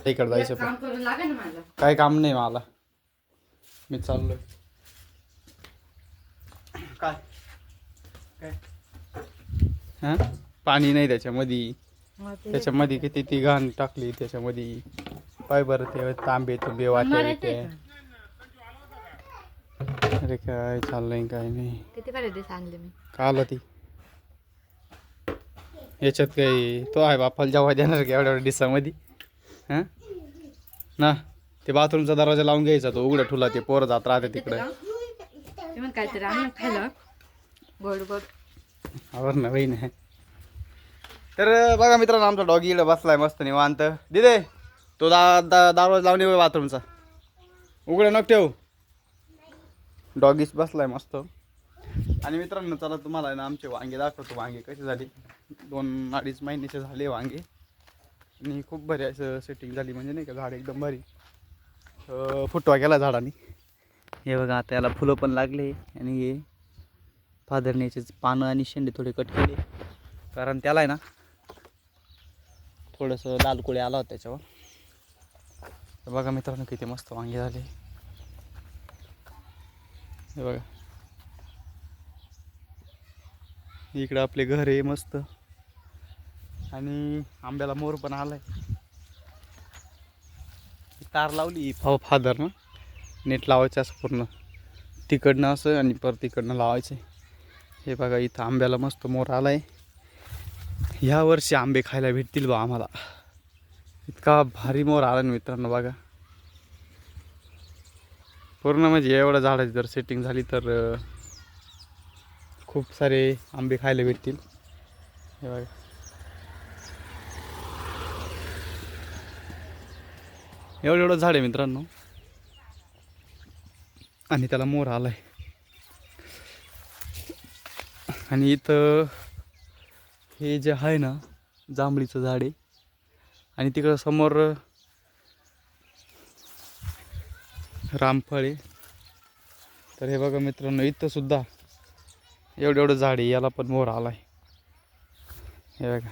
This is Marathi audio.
इकडे जायचं काम करून लागा ना मला. काय काम नाही मला, मी चाललोय. काय काय हा पाणी नाही त्याच्यामध्ये किती ती घाण टाकली त्याच्यामध्ये. पाय बरं ते तांबे तुंबे वाटे ते. अरे काय चाललंय काय नाही. किती पॅरेडिस आणले मी काल ती याच्यात काही तो आहे बापाला जेव्हा देणार की एवढ्या डिसामध्ये. हां ना ते बाथरूमचा दरवाजा लावून घ्यायचा, तो उघडा ठुला ते पोरं जात राहते तिकडे. काहीतरी आणलं खायला गोड गोड. आवर ना बाई नाही. तर बघा मित्रांनो, आमचा डॉगी इकडे बसलाय मस्त निवांत. दिदे तो दरवाजा लावून ये बाथरूमचा, उघडा नको ठेवू. डॉगीच बसलाय मस्त. आणि मित्रांनो चला तुम्हाला आहे ना आमचे वांगे दाखवतो. वांगे कसे झाले, 2-2.5 महिन्याचे झाले वांगे. आणि खूप भारी असं सेटिंग झाली, म्हणजे नाही का झाड एकदम भारी फुटवा गेला झाडाने. हे बघा आता याला फुलं पण लागले. आणि हे फादरण्याचे पानं आणि शेंडे थोडे कट केले, कारण त्याला आहे ना थोडंसं लाल कोळी आला होता त्याच्यावर. तर बघा मित्रांनो किती मस्त वांगे झाले. हे बघा इकडं आपले घर आहे मस्त. आणि आंब्याला मोर पण आलाय. तार लावली फादरनं, नेट लावायचं असं पूर्ण तिकडनं असं आणि परत तिकडनं लावायचं. हे बघा इथं आंब्याला मस्त मोर आलाय. ह्या वर्षी आंबे खायला भेटतील बा आम्हाला, इतका भारी मोर आला ना मित्रांनो. बघा पूर्ण म्हणजे एवढ्या झाडाची जर सेटिंग झाली तर खूप सारे आंबे खायला भेटतील. हे बघा एवढं झाड आहे मित्रांनो, आणि त्याला मोर आलाय. आणि इथं हे जे आहे ना जांभळीचं झाड आहे, आणि तिकडं समोर रामफळ आहे. तर हे बघा मित्रांनो इथं सुद्धा एवढं झाड आहे, याला पण मोर आलाय. हे बघा